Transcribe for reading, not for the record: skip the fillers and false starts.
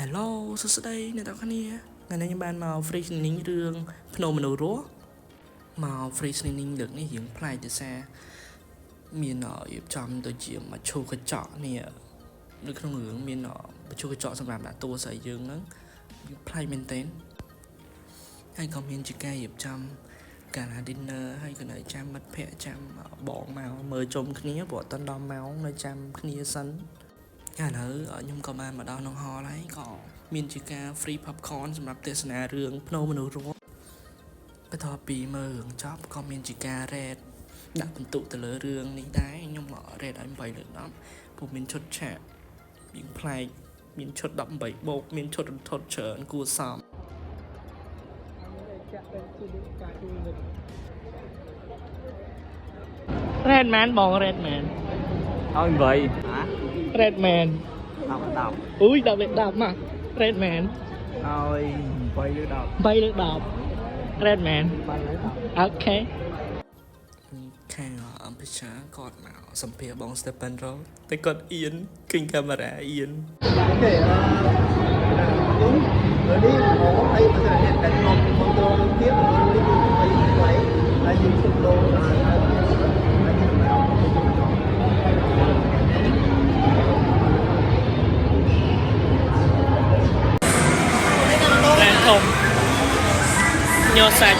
Hello សួស្តីអ្នកទាំងគ្នាថ្ងៃនេះខ្ញុំបានមក free listening រឿងភ្នំមនុស្សរស់មក free listening លើកនេះរឿងប្លែកទេសារមានរៀបចំទៅជាមជ្ឈូកញ្ចក់នេះនៅក្នុងរឿងមានមជ្ឈូកញ្ចក់សម្រាប់ដាក់តួស្អីយើងហ្នឹងប្លែកមែនទែនហើយក៏មានជាការរៀបចំកាល dinner ហើយក៏នៅចាំមិត្តភ័ក្តិចាំបងមកមើលជុំគ្នាព្រោះអត់ដល់ម៉ោងនៅចាំគ្នាសិនឥឡូវខ្ញុំក៏បានមកដល់ក្នុង hall ហើយក៏មានជាការ free popcorn សម្រាប់ទស្សនារឿងភ្នំមនុស្សរស់បន្ទាប់ពីមើលរឿងចប់ក៏មានជាការ rate ដាក់ពិន្ទុទៅលើរឿងនេះដែរខ្ញុំ rate ឲ្យ8លើ10ព្រោះមានឈុតឆាកមានប្លែកមានឈុត18បូកមានឈុតរន្ធត់ច្រើនគួរសមRed man បង Red man ឲ្យ8 Red man 10 អូយ10លើ10មក Red man ឲ្យ8លើ10 3លើ10 Red man អូខេខាងអំពីឆាគាត់មកសម្ភារបង Stephen Roll តែគាត់អៀនឃើញកាមេរ៉ាអៀន Okay ready មកឲ្យបើសិនជាតែខ្ញុំមកទៅទៀតហើយយើងជិះលោแรงធំញ័រសាច់